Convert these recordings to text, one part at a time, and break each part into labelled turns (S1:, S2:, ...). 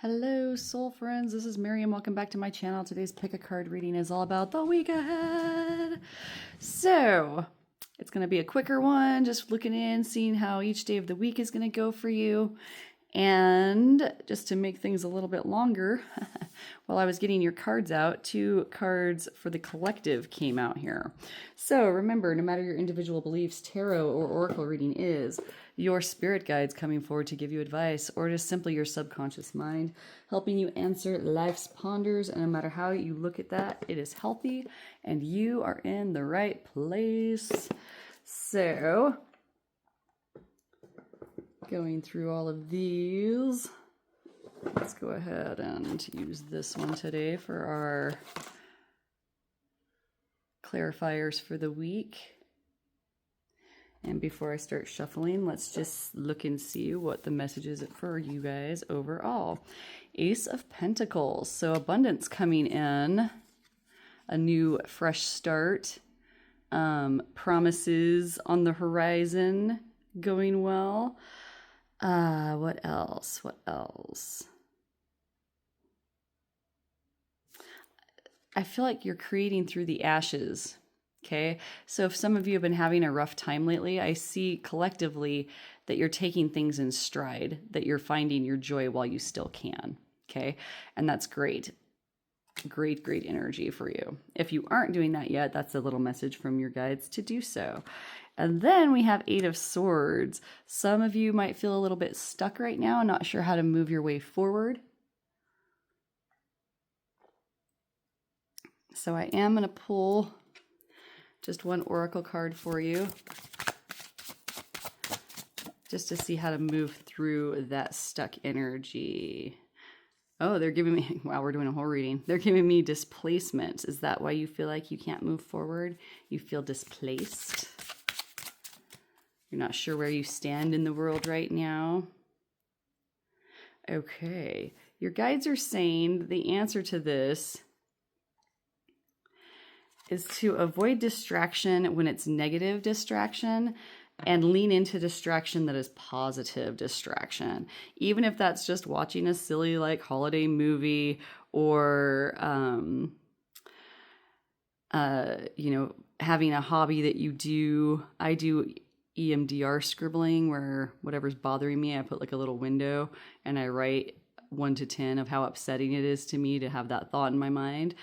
S1: Hello, soul friends. This is Miriam. Welcome back to my channel. Today's pick a card reading is all about the week ahead. So, it's going to be a quicker one, just looking in, seeing how each day of the week is going to go for you. And just to make things a little bit longer, while I was getting your cards out, 2 cards for the collective came out here. So remember, no matter your individual beliefs, tarot or oracle reading is your spirit guides coming forward to give you advice, or just simply your subconscious mind helping you answer life's ponders. And no matter how you look at that, it is healthy and you are in the right place. So going through all of these, let's go ahead and use this one today for our clarifiers for the week. And before I start shuffling, let's just look and see what the message is for you guys overall. Ace of Pentacles. So abundance coming in, a new fresh start, promises on the horizon, going well. What else? What else? I feel like you're creating through the ashes. Okay. So if some of you have been having a rough time lately, I see collectively that you're taking things in stride, that you're finding your joy while you still can. Okay. And that's great. Great energy for you. If you aren't doing that yet, that's a little message from your guides to do so. And then we have 8 of Swords. Some of you might feel a little bit stuck right now, not sure how to move your way forward. So I am going to pull just one oracle card for you, just to see how to move through that stuck energy. Oh, they're giving me, wow, we're doing a whole reading. They're giving me displacement. Is that why you feel like you can't move forward? You feel displaced? You're not sure where you stand in the world right now? Okay. Your guides are saying the answer to this is to avoid distraction when it's negative distraction and lean into distraction that is positive distraction. Even if that's just watching a silly like holiday movie or, having a hobby that you do. I do EMDR scribbling, where whatever's bothering me, I put like a little window and I write 1 to 10 of how upsetting it is to me to have that thought in my mind.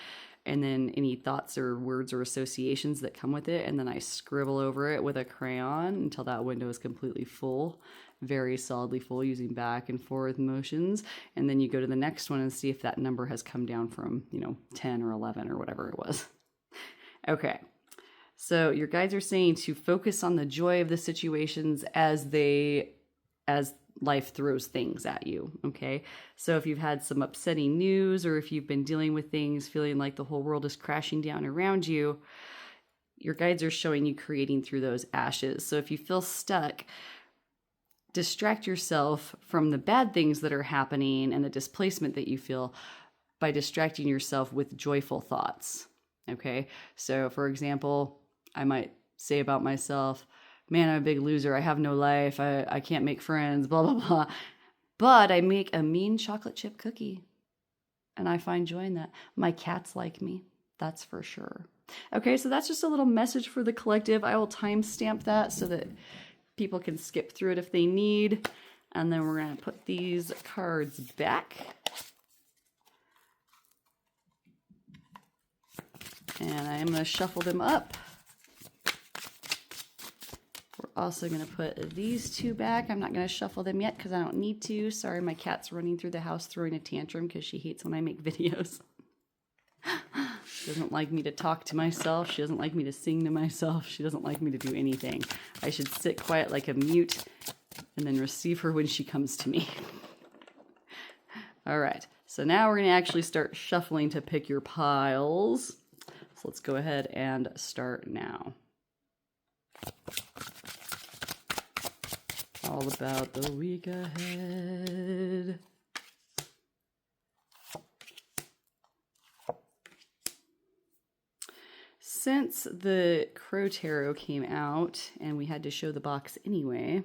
S1: And then any thoughts or words or associations that come with it. And then I scribble over it with a crayon until that window is completely full, very solidly full, using back and forth motions. And then you go to the next one and see if that number has come down from, 10 or 11 or whatever it was. Okay. So your guides are saying to focus on the joy of the situations as life throws things at you. Okay. So if you've had some upsetting news, or if you've been dealing with things feeling like the whole world is crashing down around you, your guides are showing you creating through those ashes. So if you feel stuck, distract yourself from the bad things that are happening and the displacement that you feel by distracting yourself with joyful thoughts. Okay. So for example, I might say about myself, man, I'm a big loser. I have no life. I can't make friends, blah, blah, blah. But I make a mean chocolate chip cookie and I find joy in that. My cats like me. That's for sure. Okay, so that's just a little message for the collective. I will timestamp that so that people can skip through it if they need. And then we're going to put these cards back. And I am going to shuffle them up. We're also going to put these 2 back. I'm not going to shuffle them yet because I don't need to. Sorry, my cat's running through the house throwing a tantrum because she hates when I make videos. She doesn't like me to talk to myself. She doesn't like me to sing to myself. She doesn't like me to do anything. I should sit quiet like a mute and then receive her when she comes to me. All right. So now we're going to actually start shuffling to pick your piles. So let's go ahead and start now. All about the week ahead. Since the Crow Tarot came out and we had to show the box anyway,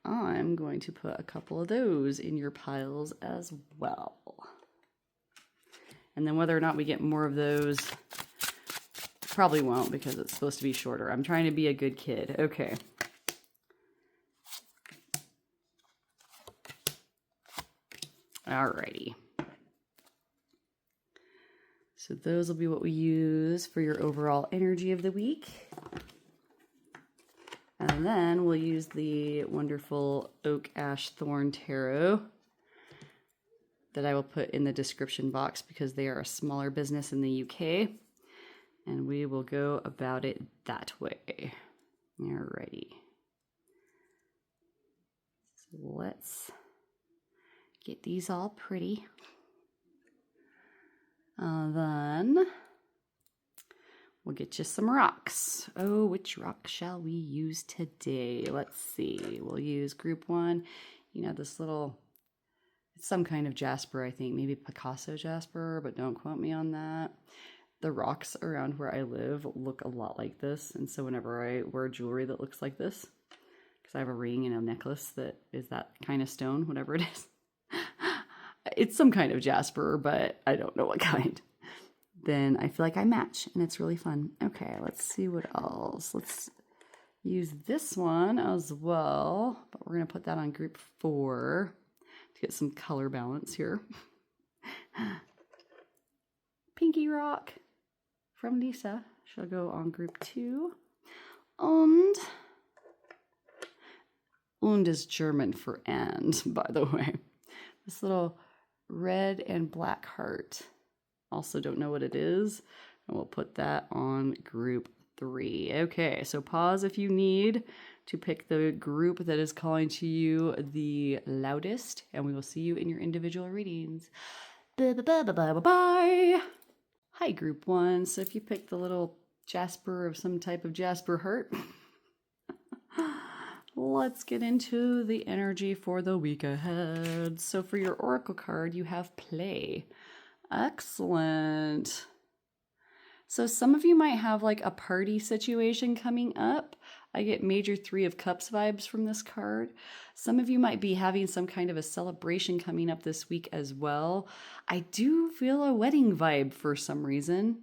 S1: I'm going to put a couple of those in your piles as well. And then whether or not we get more of those, probably won't because it's supposed to be shorter. I'm trying to be a good kid. Okay. Alrighty. So those will be what we use for your overall energy of the week. And then we'll use the wonderful Oak Ash Thorn Tarot that I will put in the description box because they are a smaller business in the UK. And we will go about it that way. Alrighty. So let's get these all pretty. Then we'll get you some rocks. Oh, which rock shall we use today? Let's see. We'll use group 1. You know, this little, it's some kind of jasper, I think. Maybe Picasso jasper, but don't quote me on that. The rocks around where I live look a lot like this. And so whenever I wear jewelry that looks like this, because I have a ring and a necklace that is that kind of stone, whatever it is. It's some kind of jasper, but I don't know what kind. Then I feel like I match, and it's really fun. Okay, let's see what else. Let's use this one as well, but we're going to put that on group 4 to get some color balance here. Pinky Rock from Lisa shall go on group 2. Und is German for and, by the way. This little red and black heart. Also don't know what it is. And we'll put that on group 3. Okay, so pause if you need to pick the group that is calling to you the loudest. And we will see you in your individual readings. Bye. Hi, group 1. So if you pick the little jasper of some type of jasper heart, let's get into the energy for the week ahead. So for your oracle card, you have play. Excellent. So some of you might have like a party situation coming up. I get major 3 of Cups vibes from this card. Some of you might be having some kind of a celebration coming up this week as well. I do feel a wedding vibe for some reason.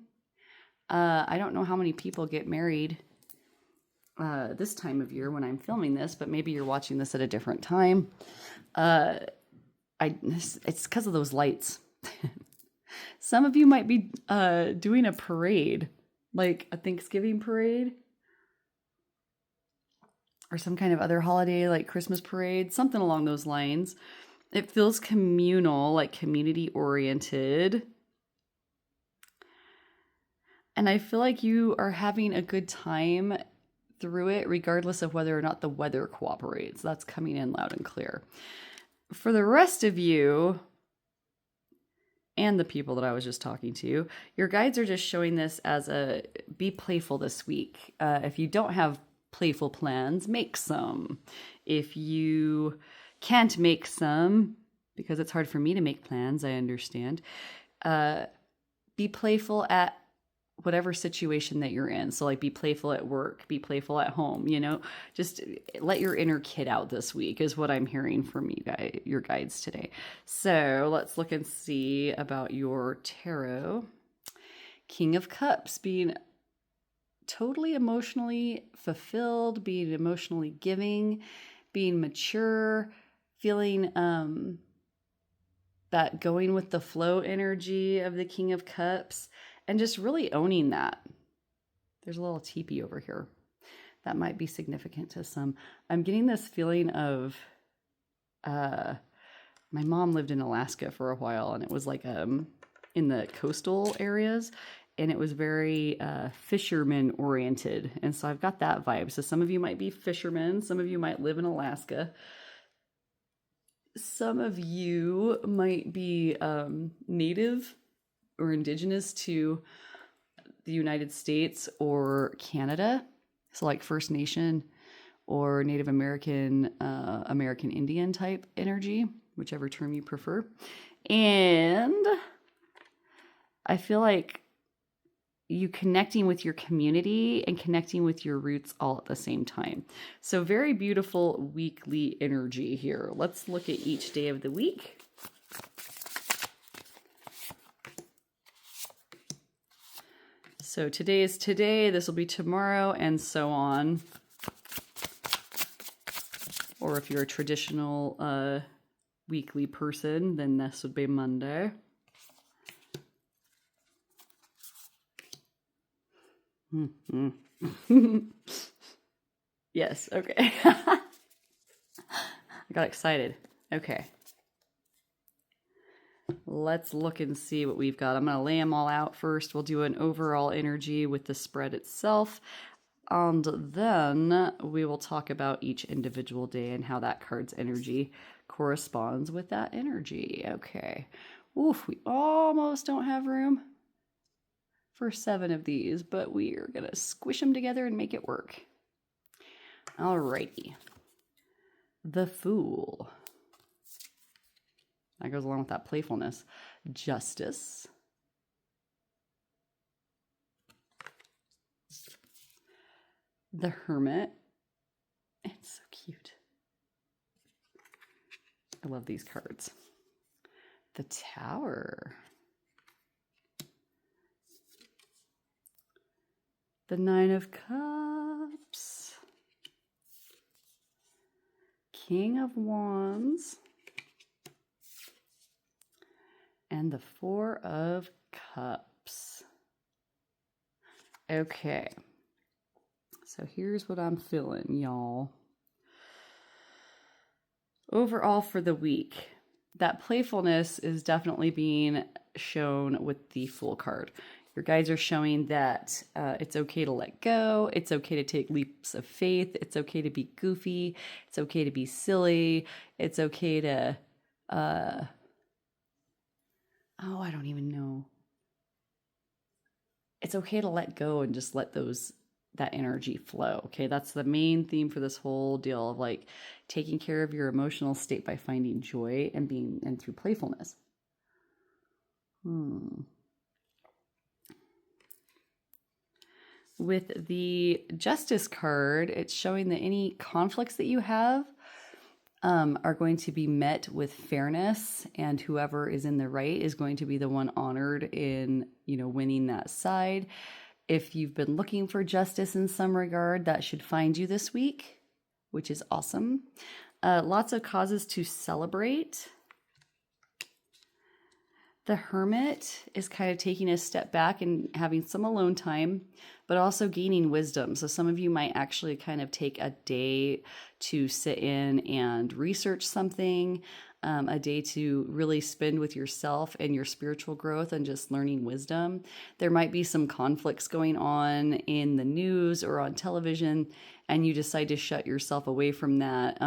S1: I don't know how many people get married this time of year when I'm filming this, but maybe you're watching this at a different time. It's because of those lights. Some of you might be doing a parade, like a Thanksgiving parade or some kind of other holiday like Christmas parade, something along those lines. It feels communal, like community oriented. And I feel like you are having a good time through it, regardless of whether or not the weather cooperates. That's coming in loud and clear. For the rest of you, and the people that I was just talking to, your guides are just showing this as a be playful this week. If you don't have playful plans, make some. If you can't make some, because it's hard for me to make plans, I understand, be playful at whatever situation that you're in. So like be playful at work, be playful at home, you know, just let your inner kid out this week is what I'm hearing from you guys, your guides today. So let's look and see about your tarot. King of Cups, being totally emotionally fulfilled, being emotionally giving, being mature, feeling that going with the flow energy of the King of Cups. And just really owning that. There's a little teepee over here. That might be significant to some. I'm getting this feeling of, my mom lived in Alaska for a while, and it was like in the coastal areas, and it was very fisherman oriented. And so I've got that vibe. So some of you might be fishermen. Some of you might live in Alaska. Some of you might be native or indigenous to the United States or Canada. So like First Nation or Native American, American Indian type energy, whichever term you prefer. And I feel like you connecting with your community and connecting with your roots all at the same time. So very beautiful weekly energy here. Let's look at each day of the week. So today is today, this will be tomorrow, and so on. Or if you're a traditional weekly person, then this would be Monday. Yes, okay. I got excited. Okay. Let's look and see what we've got. I'm going to lay them all out first. We'll do an overall energy with the spread itself. And then we will talk about each individual day and how that card's energy corresponds with that energy. Okay. Oof, we almost don't have room for 7 of these, but we are going to squish them together and make it work. Alrighty. The Fool. That goes along with that playfulness. Justice. The Hermit. It's so cute. I love these cards. The Tower. The Nine of Cups. King of Wands. And the Four of Cups. Okay. So here's what I'm feeling, y'all. Overall for the week, that playfulness is definitely being shown with the Fool card. Your guides are showing that it's okay to let go. It's okay to take leaps of faith. It's okay to be goofy. It's okay to be silly. It's okay to, I don't even know. It's okay to let go and just let that energy flow. Okay, that's the main theme for this whole deal of like taking care of your emotional state by finding joy and through playfulness. With the Justice card, it's showing that any conflicts that you have are going to be met with fairness, and whoever is in the right is going to be the one honored in, winning that side. If you've been looking for justice in some regard, that should find you this week, which is awesome. Lots of causes to celebrate. The Hermit is kind of taking a step back and having some alone time, but also gaining wisdom. So some of you might actually kind of take a day to sit in and research something, a day to really spend with yourself and your spiritual growth and just learning wisdom. There might be some conflicts going on in the news or on television, and you decide to shut yourself away from that.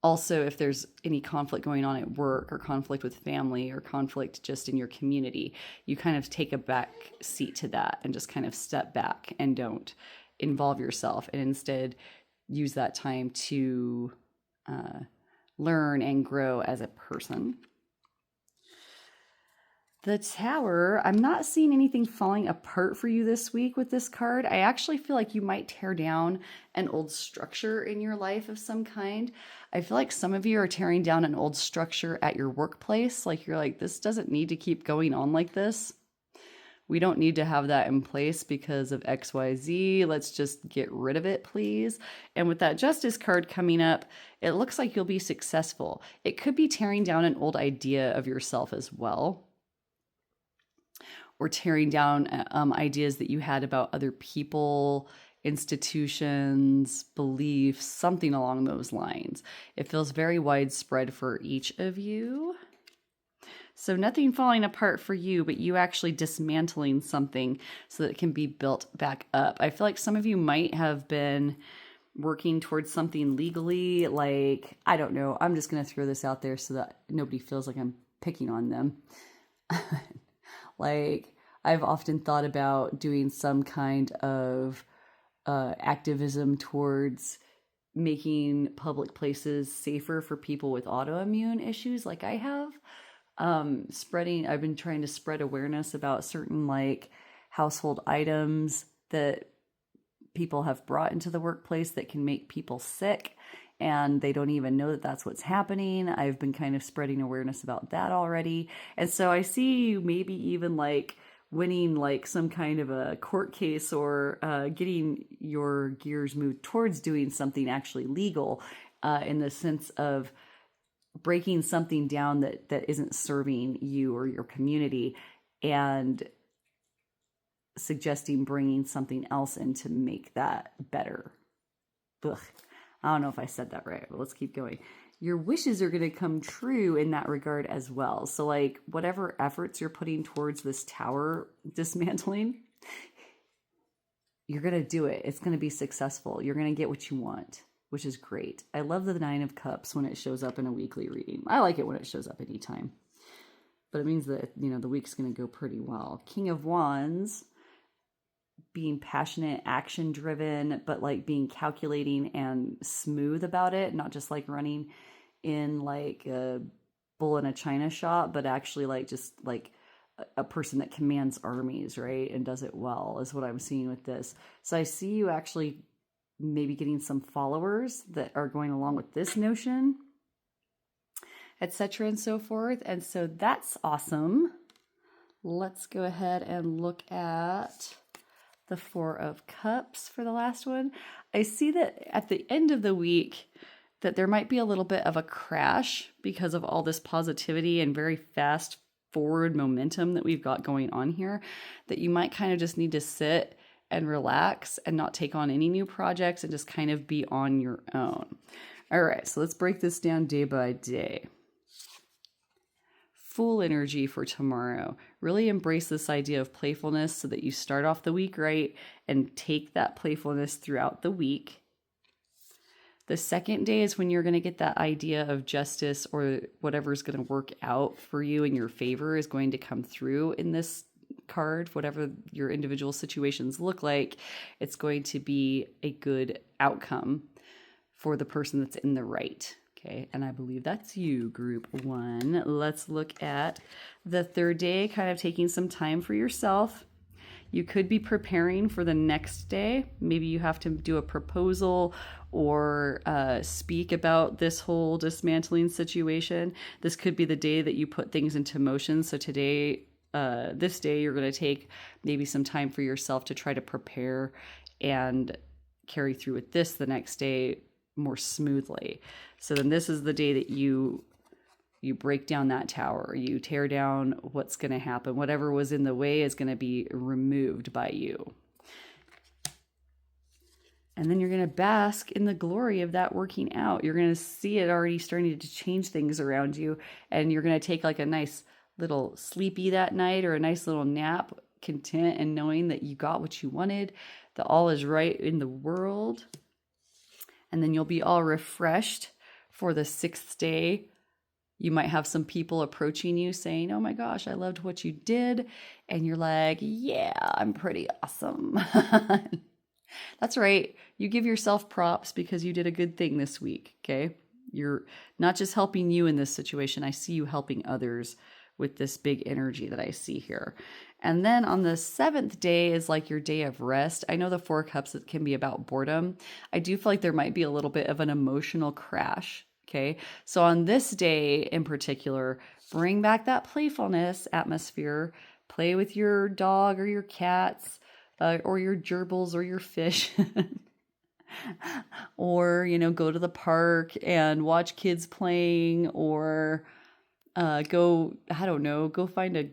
S1: Also, if there's any conflict going on at work or conflict with family or conflict just in your community, you kind of take a back seat to that and just kind of step back and don't involve yourself, and instead use that time to learn and grow as a person. The Tower, I'm not seeing anything falling apart for you this week with this card. I actually feel like you might tear down an old structure in your life of some kind. I feel like some of you are tearing down an old structure at your workplace. Like you're like, this doesn't need to keep going on like this. We don't need to have that in place because of XYZ. Let's just get rid of it, please. And with that Justice card coming up, it looks like you'll be successful. It could be tearing down an old idea of yourself as well, or tearing down ideas that you had about other people, institutions, beliefs, something along those lines. It feels very widespread for each of you. So nothing falling apart for you, but you actually dismantling something so that it can be built back up. I feel like some of you might have been working towards something legally, like, I don't know, I'm just going to throw this out there so that nobody feels like I'm picking on them. Like, I've often thought about doing some kind of activism towards making public places safer for people with autoimmune issues like I have. I've been trying to spread awareness about certain like household items that people have brought into the workplace that can make people sick, and they don't even know that that's what's happening. I've been kind of spreading awareness about that already. And so I see you maybe even like winning like some kind of a court case, or getting your gears moved towards doing something actually legal, in the sense of breaking something down that isn't serving you or your community, and suggesting bringing something else in to make that better. Ugh. I don't know if I said that right, but let's keep going. Your wishes are going to come true in that regard as well. So like whatever efforts you're putting towards this tower dismantling, you're going to do it. It's going to be successful. You're going to get what you want, which is great. I love the Nine of Cups when it shows up in a weekly reading. I like it when it shows up anytime, but it means that, the week's going to go pretty well. King of Wands, being passionate, action driven, but like being calculating and smooth about it, not just like running in like a bull in a china shop, but actually like just like a person that commands armies, right? And does it well is what I'm seeing with this. So I see you actually maybe getting some followers that are going along with this notion, etc. and so forth. And so that's awesome. Let's go ahead and look at the Four of Cups for the last one. I see that at the end of the week that there might be a little bit of a crash because of all this positivity and very fast forward momentum that we've got going on here, that you might kind of just need to sit and relax and not take on any new projects and just kind of be on your own. All right, so let's break this down day by day. Full energy for tomorrow. Really embrace this idea of playfulness so that you start off the week right and take that playfulness throughout the week. The second day is when you're going to get that idea of justice, or whatever's going to work out for you in your favor is going to come through in this card. Whatever your individual situations look like, it's going to be a good outcome for the person that's in the right. Okay, and I believe that's you, group one. Let's look at the third day, kind of taking some time for yourself. You could be preparing for the next day. Maybe you have to do a proposal or speak about this whole dismantling situation. This could be the day that you put things into motion. So today, this day, you're going to take maybe some time for yourself to try to prepare and carry through with this the next day more smoothly. So then this is the day that you break down that tower, you tear down what's going to happen. Whatever was in the way is going to be removed by you. And then you're going to bask in the glory of that working out. You're going to see it already starting to change things around you. And you're going to take like a nice little sleepy that night, or a nice little nap, content and knowing that you got what you wanted, that all is right in the world. And then you'll be all refreshed for the sixth day. You might have some people approaching you saying, "Oh my gosh, I loved what you did." And you're like, "Yeah, I'm pretty awesome." That's right. You give yourself props because you did a good thing this week, okay? You're not just helping you in this situation. I see you helping others with this big energy that I see here. And then on the seventh day is like your day of rest. I know the Four Cups, it can be about boredom. I do feel like there might be a little bit of an emotional crash. Okay. So on this day in particular, bring back that playfulness atmosphere, play with your dog or your cats, or your gerbils or your fish, or, go to the park and watch kids playing, or go find a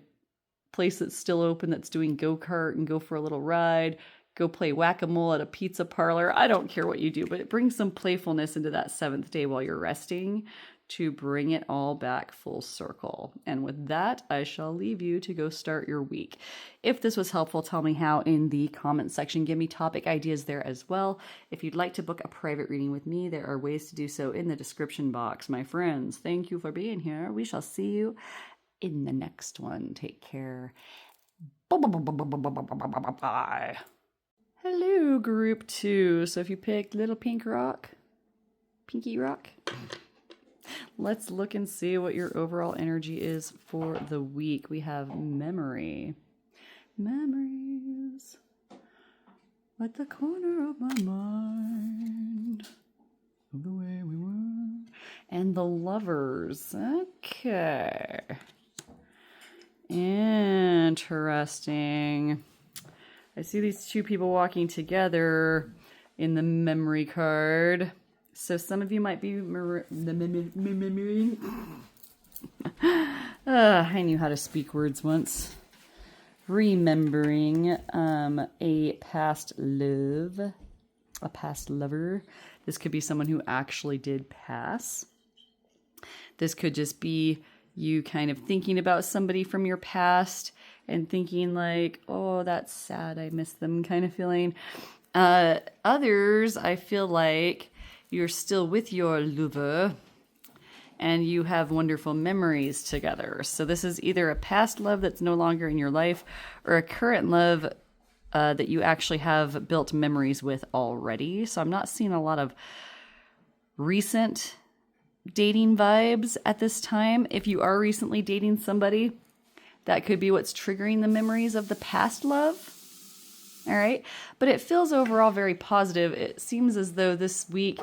S1: place that's still open that's doing go-kart and go for a little ride. Go play whack-a-mole at a pizza parlor. I don't care what you do, but bring some playfulness into that seventh day while you're resting to bring it all back full circle. And with that, I shall leave you to go start your week. If this was helpful, tell me how in the comment section. Give me topic ideas there as well. If you'd like to book a private reading with me, there are ways to do so in the description box. My friends, thank you for being here. We shall see you in the next one. Take care. Bye. Hello, group two. So if you picked Little Pinky Rock, Let's look and see what your overall energy is for the week. We have memory. Memories at the corner of my mind of the way we were. And the lovers. Okay. Interesting. I see these two people walking together in the memory card. So some of you might be I knew how to speak words once. Remembering a past love, a past lover. This could be someone who actually did pass. This could just be you kind of thinking about somebody from your past and thinking like, oh, that's sad, I miss them kind of feeling. Others, I feel like you're still with your lover and you have wonderful memories together. So this is either a past love that's no longer in your life or a current love that you actually have built memories with already. So I'm not seeing a lot of recent dating vibes at this time. If you are recently dating somebody, that could be what's triggering the memories of the past love. All right. But it feels overall very positive. It seems as though this week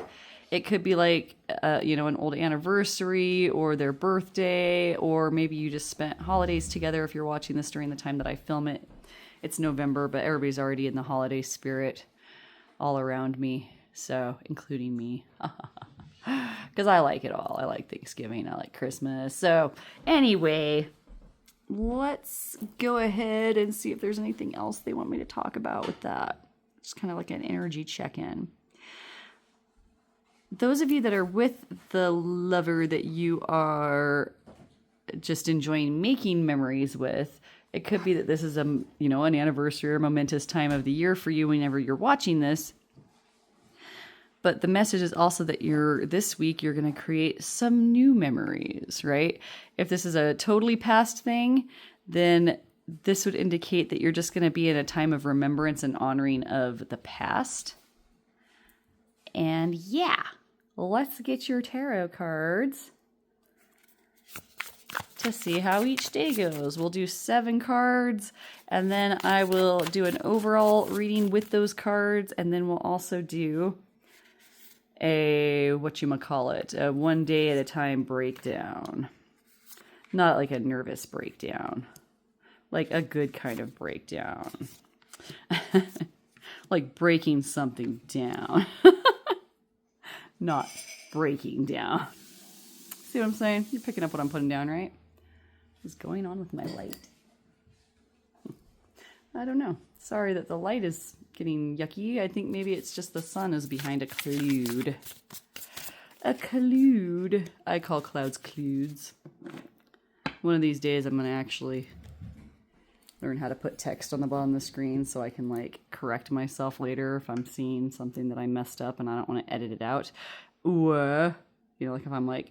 S1: it could be like, an old anniversary or their birthday, or maybe you just spent holidays together. If you're watching this during the time that I film it, it's November, but everybody's already in the holiday spirit all around me. So, including me. Because I like it all. I like Thanksgiving. I like Christmas. So, anyway, let's go ahead and see if there's anything else they want me to talk about with that. Just kind of like an energy check-in. Those of you that are with the lover that you are just enjoying making memories with, it could be that this is an anniversary or momentous time of the year for you whenever you're watching this. But the message is also that this week you're going to create some new memories, right? If this is a totally past thing, then this would indicate that you're just going to be in a time of remembrance and honoring of the past. And yeah, let's get your tarot cards to see how each day goes. We'll do 7 cards, and then I will do an overall reading with those cards, and then we'll also do a one day at a time breakdown. Not like a nervous breakdown, like a good kind of breakdown. Like breaking something down. Not breaking down. See what I'm saying? You're picking up what I'm putting down, right? What's going on with my light? I don't know. Sorry that the light is getting yucky. I think maybe it's just the sun is behind a cloud. A cloud. I call clouds clouds. One of these days I'm going to actually learn how to put text on the bottom of the screen so I can correct myself later if I'm seeing something that I messed up and I don't want to edit it out. Or, if I'm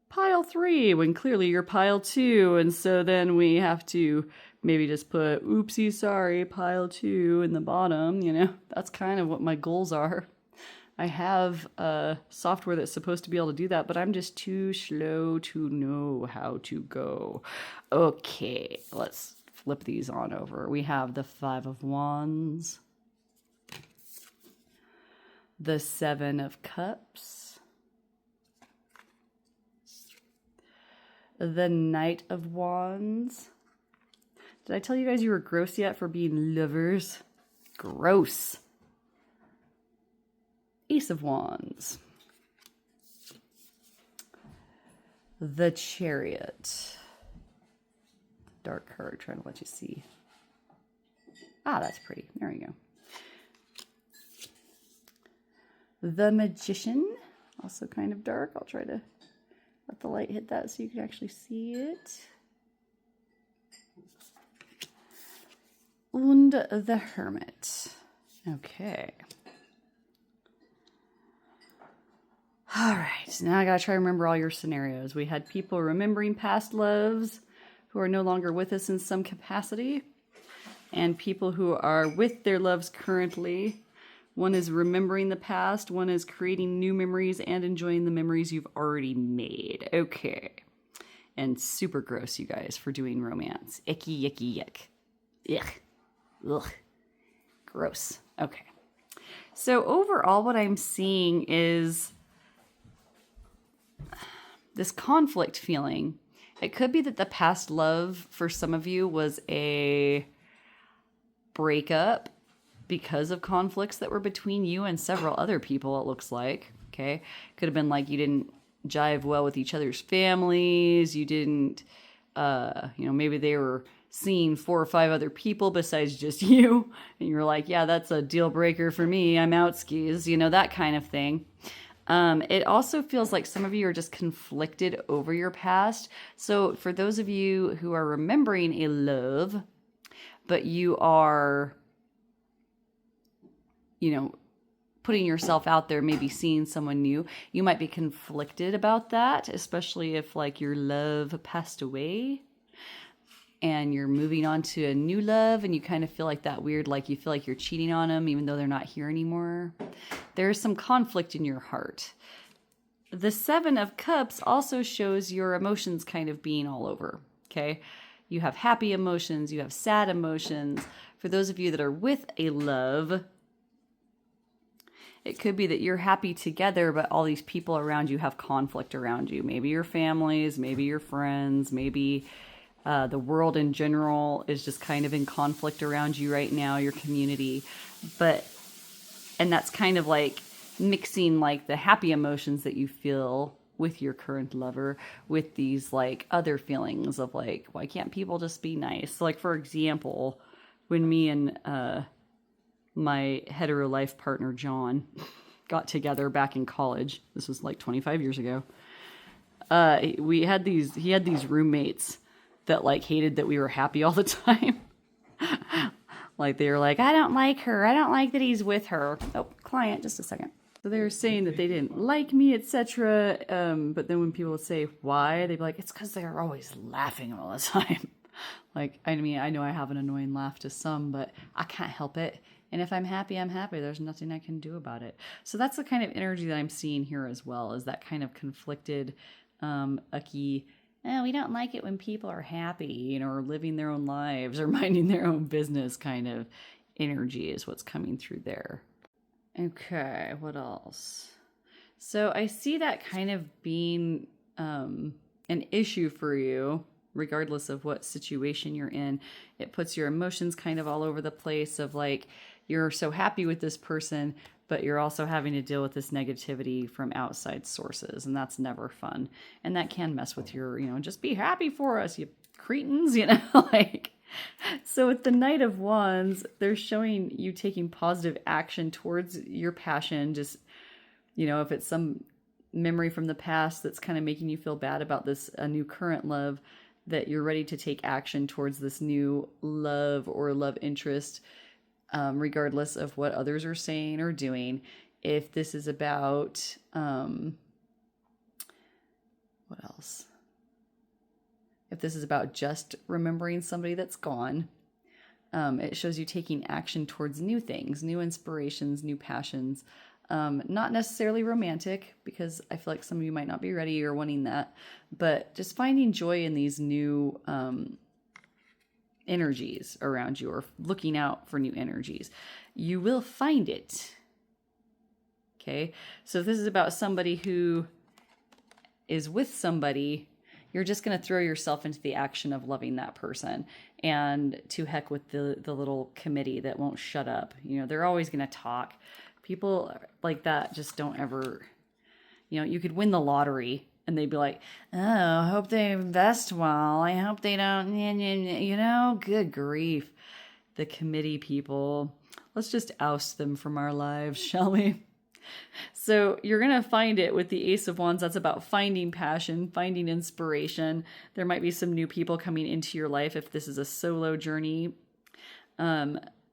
S1: pile 3 when clearly you're pile 2, and so then we have to maybe just put oopsie sorry pile 2 in the bottom. That's kind of what my goals are. I have software that's supposed to be able to do that, but I'm just too slow to know how to go. Okay, let's flip these on over. We have the 5 of Wands, the 7 of Cups, the Knight of Wands. Did I tell you guys you were gross yet for being lovers? Gross. Ace of Wands. The Chariot. Dark card, trying to let you see. Ah, that's pretty. There you go. The Magician. Also kind of dark. I'll try to let the light hit that so you can actually see it. And the Hermit. Okay. All right. Now I got to try to remember all your scenarios. We had people remembering past loves who are no longer with us in some capacity, and people who are with their loves currently, One is remembering the past. One is creating new memories and enjoying the memories you've already made. Okay. And super gross, you guys, for doing romance. Icky, yucky, yuck. Yuck. Ugh. Gross. Okay. So overall, what I'm seeing is this conflict feeling. It could be that the past love for some of you was a breakup because of conflicts that were between you and several other people, it looks like. Okay. Could have been like you didn't jive well with each other's families. You didn't, maybe they were seeing 4 or 5 other people besides just you. And you're like, yeah, that's a deal breaker for me. I'm out skis, that kind of thing. It also feels like some of you are just conflicted over your past. So for those of you who are remembering a love, but you are, putting yourself out there, maybe seeing someone new, you might be conflicted about that, especially if like your love passed away and you're moving on to a new love and you kind of feel like that weird, like you feel like you're cheating on them even though they're not here anymore. There's some conflict in your heart. The 7 of Cups also shows your emotions kind of being all over, okay? You have happy emotions, you have sad emotions. For those of you that are with a love, it could be that you're happy together, but all these people around you have conflict around you. Maybe your families, maybe your friends, maybe the world in general is just kind of in conflict around you right now, your community. And that's kind of like mixing like the happy emotions that you feel with your current lover with these like other feelings of like, why can't people just be nice? So like, for example, when me and my hetero life partner, John, got together back in college, this was like 25 years ago, he had these roommates that like hated that we were happy all the time. Like they were like, I don't like her. I don't like that he's with her. Oh, client, just a second. So they were saying that they didn't like me, etc. But then when people would say why, they'd be like, it's because they're always laughing all the time. Like, I mean, I know I have an annoying laugh to some, but I can't help it. And if I'm happy, I'm happy. There's nothing I can do about it. So that's the kind of energy that I'm seeing here as well, is that kind of conflicted, ucky, we don't like it when people are happy, or living their own lives or minding their own business kind of energy is what's coming through there. Okay, what else? So I see that kind of being an issue for you, regardless of what situation you're in. It puts your emotions kind of all over the place of like, you're so happy with this person, but you're also having to deal with this negativity from outside sources, and that's never fun. And that can mess with your, just be happy for us, you cretins, like. So with the Knight of Wands, they're showing you taking positive action towards your passion. Just, if it's some memory from the past that's kind of making you feel bad about a new current love, that you're ready to take action towards this new love or love interest, regardless of what others are saying or doing. If this is about, what else? If this is about just remembering somebody that's gone, it shows you taking action towards new things, new inspirations, new passions. Not necessarily romantic, because I feel like some of you might not be ready or wanting that, but just finding joy in these new energies around you, or looking out for new energies. You will find it. Okay. So if this is about somebody who is with somebody, you're just going to throw yourself into the action of loving that person, and to heck with the little committee that won't shut up. They're always going to talk. People like that just don't ever, you could win the lottery and they'd be like, oh, I hope they invest well. I hope they don't, good grief. The committee people, let's just oust them from our lives, shall we? So you're going to find it with the Ace of Wands. That's about finding passion, finding inspiration. There might be some new people coming into your life if this is a solo journey.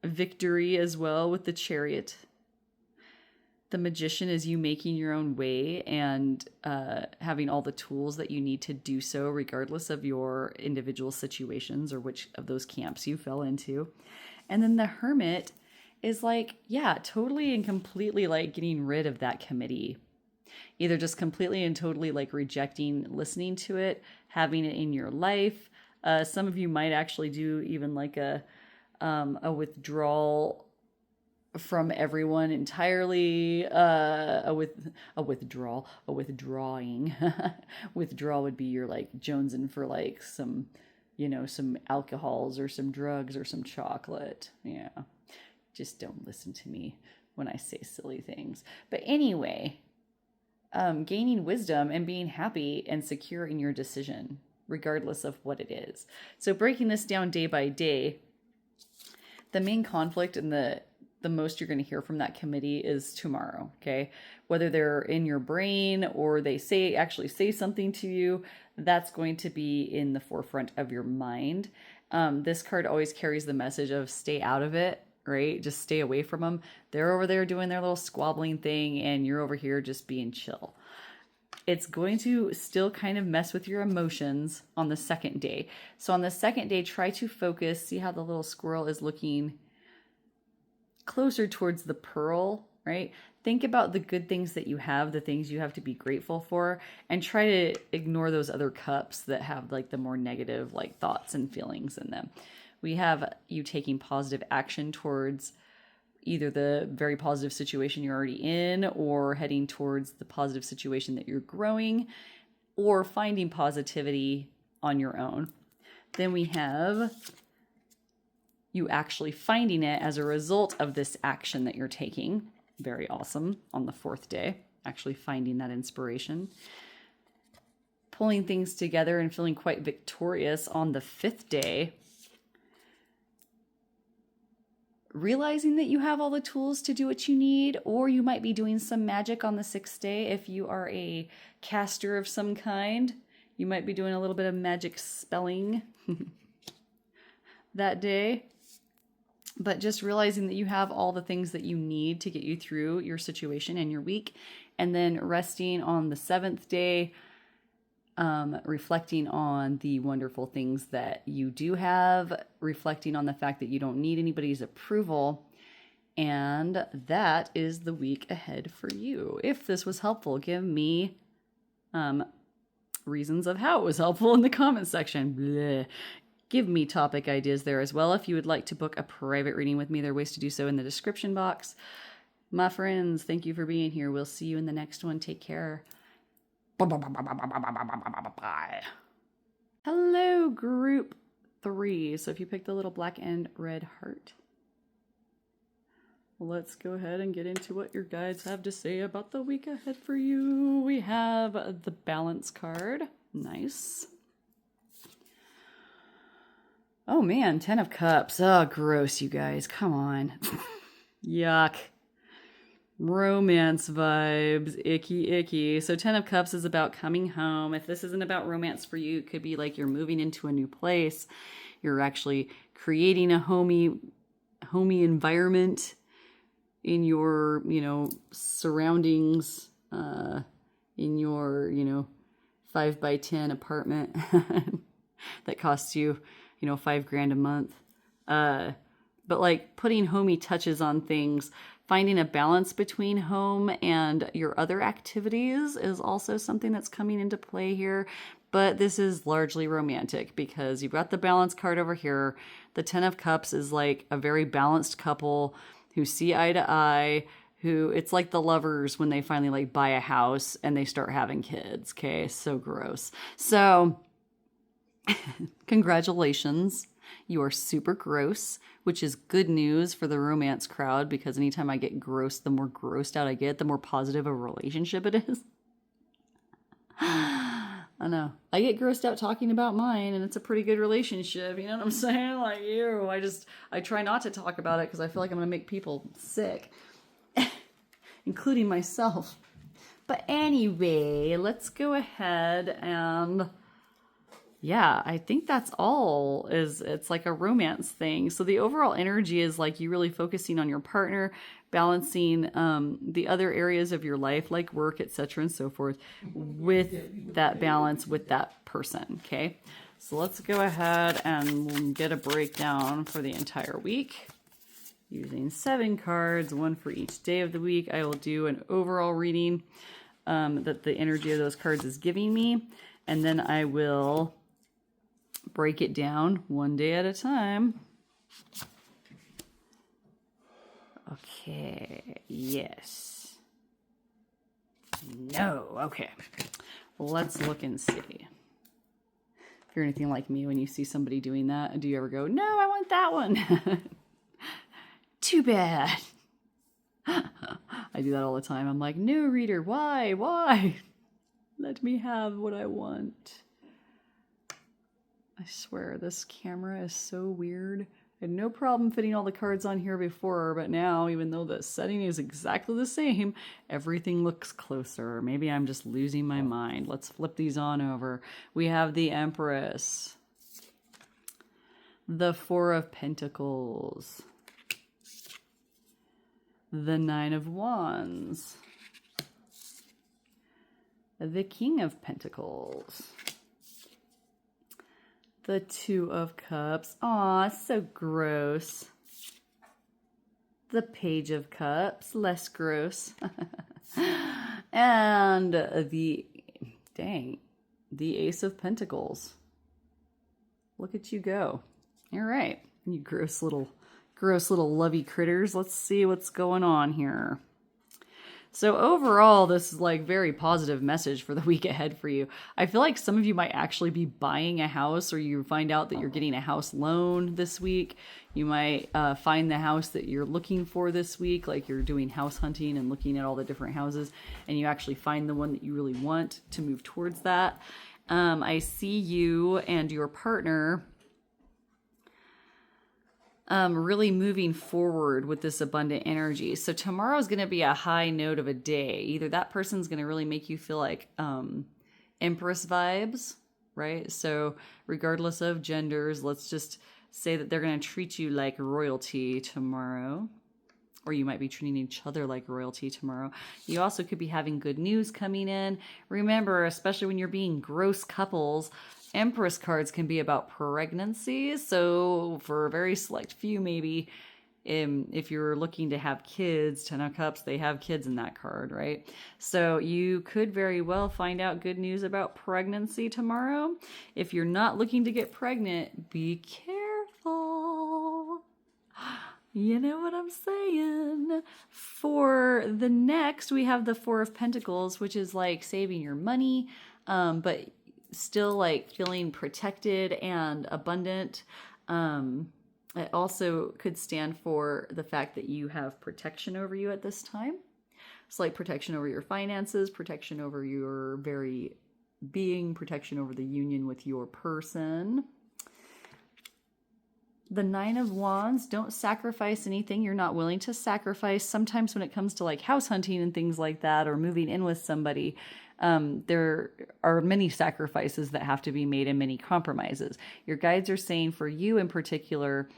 S1: Victory as well with the Chariot. The Magician is you making your own way and having all the tools that you need to do so, regardless of your individual situations or which of those camps you fell into. And then the Hermit is like, yeah, totally and completely like getting rid of that committee. Either just completely and totally like rejecting listening to it, having it in your life. Some of you might actually do even like a withdrawal from everyone entirely. A withdrawing. Withdrawal would be you're like jonesing for like some, some alcohols or some drugs or some chocolate. Yeah. Just don't listen to me when I say silly things. But anyway, gaining wisdom and being happy and secure in your decision, regardless of what it is. So breaking this down day by day, the main conflict and the most you're going to hear from that committee is tomorrow, okay? Whether they're in your brain or they actually say something to you, that's going to be in the forefront of your mind. This card always carries the message of stay out of it, right? Just stay away from them. They're over there doing their little squabbling thing and you're over here just being chill. It's going to still kind of mess with your emotions on the second day. So on the second day, try to focus. See how the little squirrel is looking closer towards the pearl, right? Think about the good things that you have, the things you have to be grateful for, and try to ignore those other cups that have like the more negative like thoughts and feelings in them. We have you taking positive action towards either the very positive situation you're already in or heading towards the positive situation that you're growing or finding positivity on your own. Then we have you actually finding it as a result of this action that you're taking. Very awesome. On the fourth day, actually finding that inspiration. Pulling things together and feeling quite victorious on the fifth day. Realizing that you have all the tools to do what you need, or you might be doing some magic on the sixth day. If you are a caster of some kind, you might be doing a little bit of magic spelling that day. But just realizing that you have all the things that you need to get you through your situation and your week. And then resting on the seventh day, reflecting on the wonderful things that you do have, reflecting on the fact that you don't need anybody's approval. And that is the week ahead for you. If this was helpful, give me reasons of how it was helpful in the comments section. Bleh. Give me topic ideas there as well. If you would like to book a private reading with me, there are ways to do so in the description box. My friends, thank you for being here. We'll see you in the next one. Take care. Bye. Hello, group 3. So if you pick the little black and red heart, let's go ahead and get into what your guides have to say about the week ahead for you. We have the balance card. Nice. Oh man, 10 of Cups. Oh, gross, you guys. Come on. Yuck. Romance vibes. Icky, icky. So 10 of Cups is about coming home. If this isn't about romance for you, it could be like you're moving into a new place. You're actually creating a homey environment in your, surroundings, in your, 5x10 apartment that costs you, $5,000 a month. But like putting homey touches on things, finding a balance between home and your other activities is also something that's coming into play here. But this is largely romantic because you've got the balance card over here. The 10 of Cups is like a very balanced couple who see eye to eye, who it's like the lovers when they finally like buy a house and they start having kids. Okay, so gross. So congratulations. You are super gross, which is good news for the romance crowd because anytime I get gross, the more grossed out I get, the more positive a relationship it is. I know. I get grossed out talking about mine and it's a pretty good relationship. You know what I'm saying? Like, ew. I try not to talk about it because I feel like I'm going to make people sick, including myself. But anyway, let's go ahead and... yeah, I think that's all. It's like a romance thing. So the overall energy is like you really focusing on your partner, balancing the other areas of your life, like work, etc., and so forth, with that balance with that person. Okay, so let's go ahead and get a breakdown for the entire week. Using 7 cards, 1 for each day of the week, I will do an overall reading that the energy of those cards is giving me. And then I will break it down one day at a time. Okay, yes. No, okay. Let's look and see. If you're anything like me, when you see somebody doing that, do you ever go, no, I want that one? Too bad. I do that all the time. I'm like, no, reader, why? Why? Let me have what I want. I swear, this camera is so weird. I had no problem fitting all the cards on here before, but now, even though the setting is exactly the same, everything looks closer. Maybe I'm just losing my mind. Let's flip these on over. We have the Empress, the Four of Pentacles, the Nine of Wands, the King of Pentacles, the Two of Cups. Aw, so gross. The Page of Cups, less gross. And the Ace of Pentacles. Look at you go. All right, you gross little lovey critters. Let's see what's going on here. So overall, this is like very positive message for the week ahead for you. I feel like some of you might actually be buying a house, or you find out that you're getting a house loan this week. You might find the house that you're looking for this week, like you're doing house hunting and looking at all the different houses, and you actually find the one that you really want to move towards that. I see you and your partner really moving forward with this abundant energy. So tomorrow is going to be a high note of a day. Either that person's going to really make you feel like Empress vibes, right? So regardless of genders, let's just say that they're going to treat you like royalty tomorrow. Or you might be treating each other like royalty tomorrow. You also could be having good news coming in. Remember, especially when you're being gross couples, Empress cards can be about pregnancy. So for a very select few, maybe if you're looking to have kids, 10 of Cups, they have kids in that card, right? So you could very well find out good news about pregnancy tomorrow. If you're not looking to get pregnant, be careful. You know what I'm saying? For the next, we have the Four of Pentacles, which is like saving your money, but still like feeling protected and abundant. It also could stand for the fact that you have protection over you at this time. It's like protection over your finances, protection over your very being, protection over the union with your person. The Nine of Wands, don't sacrifice anything you're not willing to sacrifice. Sometimes when it comes to like house hunting and things like that, or moving in with somebody, there are many sacrifices that have to be made and many compromises. Your guides are saying for you in particular,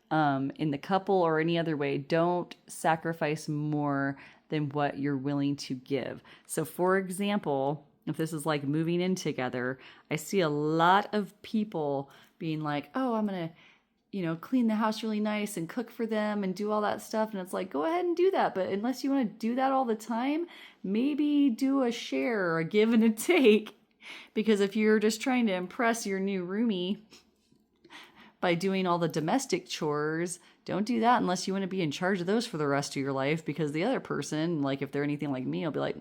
S1: in the couple or any other way, don't sacrifice more than what you're willing to give. So for example, if this is like moving in together, I see a lot of people being like, oh, I'm going to clean the house really nice and cook for them and do all that stuff. And it's like, go ahead and do that. But unless you want to do that all the time, maybe do a share, a give and a take. Because if you're just trying to impress your new roomie by doing all the domestic chores, don't do that unless you want to be in charge of those for the rest of your life. Because the other person, like if they're anything like me, I'll be like,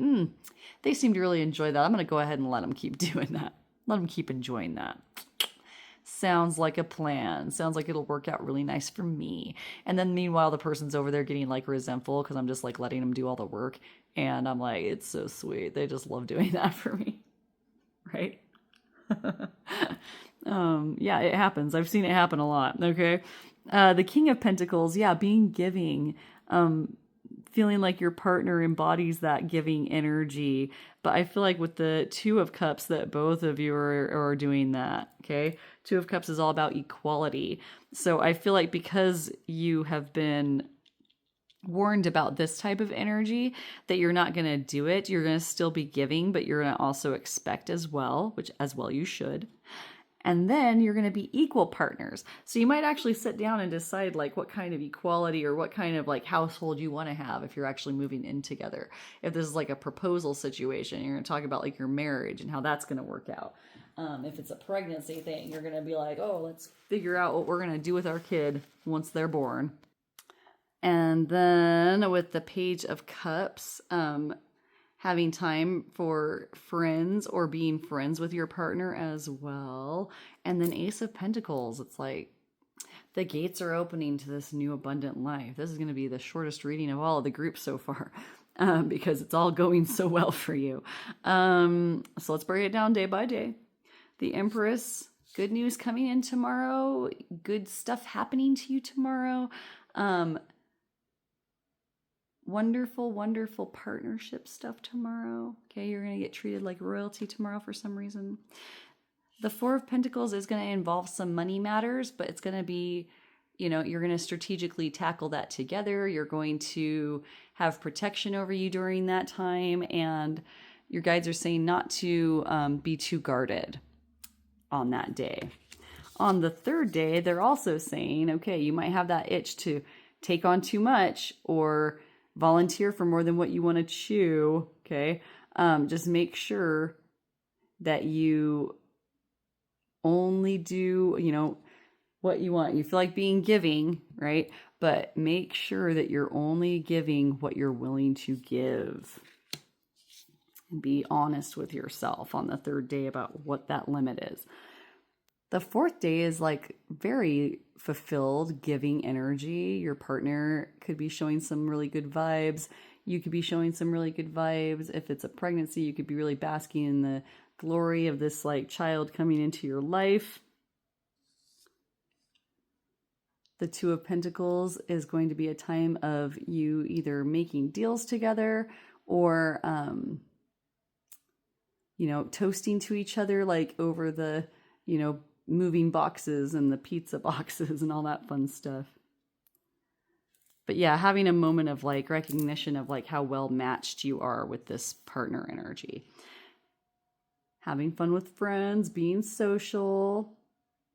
S1: they seem to really enjoy that. I'm going to go ahead and let them keep doing that. Let them keep enjoying that. Sounds like a plan. Sounds like it'll work out really nice for me. And then meanwhile, the person's over there getting like resentful because I'm just like letting them do all the work. And I'm like, it's so sweet. They just love doing that for me. Right? Yeah, it happens. I've seen it happen a lot. Okay. The King of Pentacles. Yeah. Being giving, feeling like your partner embodies that giving energy. But I feel like with the Two of Cups that both of you are doing that. Okay. Two of Cups is all about equality. So I feel like because you have been warned about this type of energy, that you're not going to do it. You're going to still be giving, but you're going to also expect as well, which as well you should. And then you're going to be equal partners. So you might actually sit down and decide like what kind of equality or what kind of like household you want to have if you're actually moving in together. If this is like a proposal situation, you're going to talk about like your marriage and how that's going to work out. If it's a pregnancy thing, you're going to be like, oh, let's figure out what we're going to do with our kid once they're born. And then with the Page of Cups, having time for friends or being friends with your partner as well. And then Ace of Pentacles, it's like the gates are opening to this new abundant life. This is going to be the shortest reading of all of the groups so far because it's all going so well for you. So let's break it down day by day. The Empress, good news coming in tomorrow. Good stuff happening to you tomorrow. Wonderful, wonderful partnership stuff tomorrow. Okay, you're going to get treated like royalty tomorrow for some reason. The Four of Pentacles is going to involve some money matters, but it's going to be, you're going to strategically tackle that together. You're going to have protection over you during that time, and your guides are saying not to be too guarded on that day. On the third day, they're also saying, okay, you might have that itch to take on too much or volunteer for more than what you want to chew. Okay. Just make sure that you only do, what you want. You feel like being giving, right? But make sure that you're only giving what you're willing to give. And be honest with yourself on the third day about what that limit is. The fourth day is like very fulfilled, giving energy. Your partner could be showing some really good vibes. You could be showing some really good vibes. If it's a pregnancy, you could be really basking in the glory of this like child coming into your life. The Two of Pentacles is going to be a time of you either making deals together or, toasting to each other, like over the, moving boxes and the pizza boxes and all that fun stuff. But yeah, having a moment of like recognition of like how well matched you are with this partner energy. Having fun with friends, being social.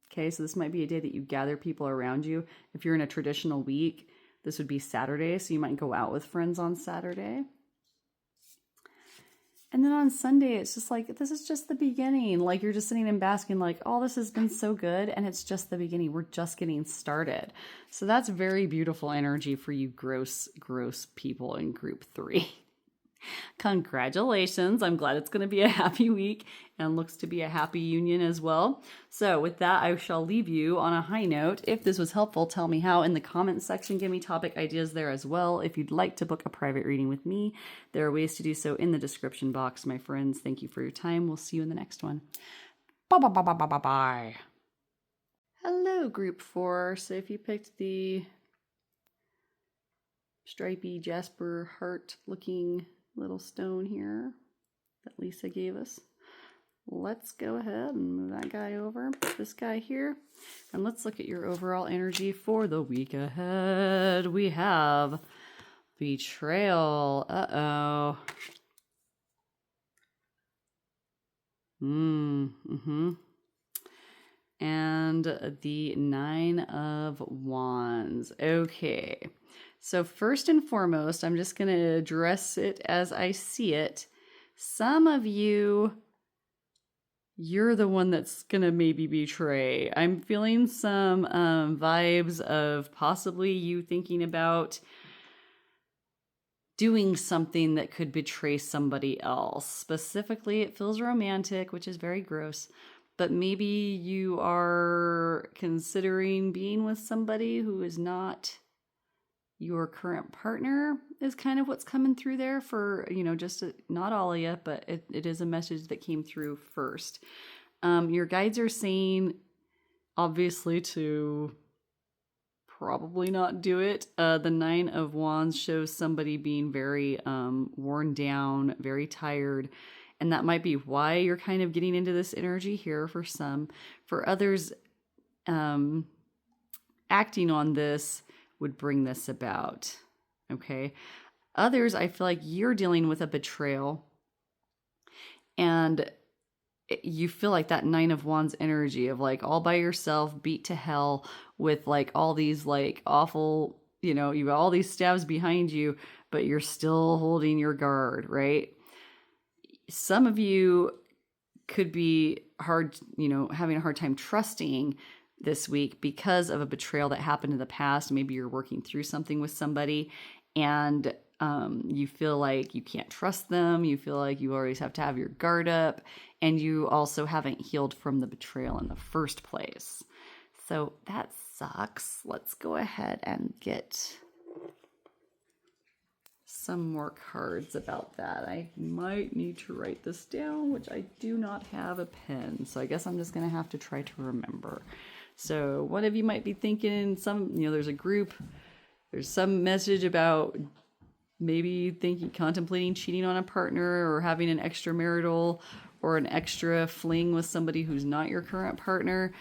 S1: Okay, so this might be a day that you gather people around you. If you're in a traditional week, this would be Saturday, so you might go out with friends on Saturday. And then on Sunday, it's just like, this is just the beginning. Like you're just sitting and basking like, oh, this has been so good. And it's just the beginning. We're just getting started. So that's very beautiful energy for you gross people in group 3. Congratulations. I'm glad it's going to be a happy week and looks to be a happy union as well. So with that, I shall leave you on a high note. If this was helpful, tell me how in the comments section. Give me topic ideas there as well. If you'd like to book a private reading with me, there are ways to do so in the description box, my friends. Thank you for your time. We'll see you in the next one. Bye. Hello, group 4. So if you picked the stripy Jasper heart looking little stone here that Lisa gave us, let's go ahead and move that guy over, put this guy here, and let's look at your overall energy for the week ahead. We have betrayal. And the 9 of Wands. Okay. So first and foremost, I'm just going to address it as I see it. Some of you're the one that's going to maybe betray. I'm feeling some vibes of possibly you thinking about doing something that could betray somebody else. Specifically, it feels romantic, which is very gross. But maybe you are considering being with somebody who is not your current partner, is kind of what's coming through there for, not all of you, but it is a message that came through first. Your guides are saying, obviously, to probably not do it. The 9 of Wands shows somebody being very worn down, very tired. And that might be why you're kind of getting into this energy here for some. For others, acting on this would bring this about. Okay. Others, I feel like you're dealing with a betrayal. And you feel like that Nine of Wands energy of like all by yourself, beat to hell with like all these like awful, you know, you got all these stabs behind you, but you're still holding your guard, right? Some of you could be hard, you know, having a hard time trusting this week because of a betrayal that happened in the past. Maybe you're working through something with somebody and you feel like you can't trust them. You feel like you always have to have your guard up, and you also haven't healed from the betrayal in the first place. So that sucks. Let's go ahead and get some more cards about that. I might need to write this down, which I do not have a pen. So I guess I'm just going to have to try to remember. So one of you might be thinking there's a group, there's some message about maybe contemplating cheating on a partner or having an extramarital or an extra fling with somebody who's not your current partner.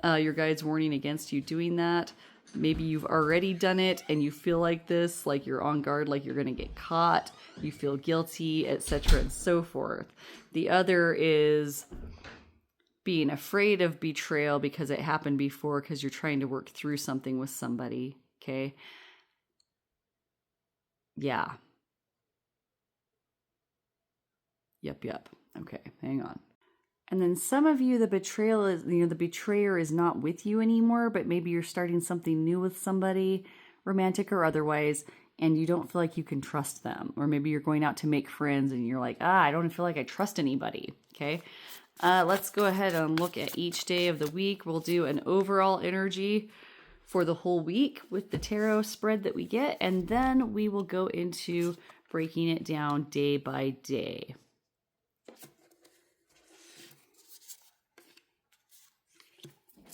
S1: Your guide's warning against you doing that. Maybe you've already done it and you feel like this, like you're on guard, like you're going to get caught, you feel guilty, etc. and so forth. The other is being afraid of betrayal because it happened before, because you're trying to work through something with somebody, okay? Yeah. Yep. Okay, hang on. And then some of you, the betrayal is, the betrayer is not with you anymore, but maybe you're starting something new with somebody, romantic or otherwise, and you don't feel like you can trust them. Or maybe you're going out to make friends and you're like, I don't feel like I trust anybody, okay? Let's go ahead and look at each day of the week. We'll do an overall energy for the whole week with the tarot spread that we get, and then we will go into breaking it down day by day.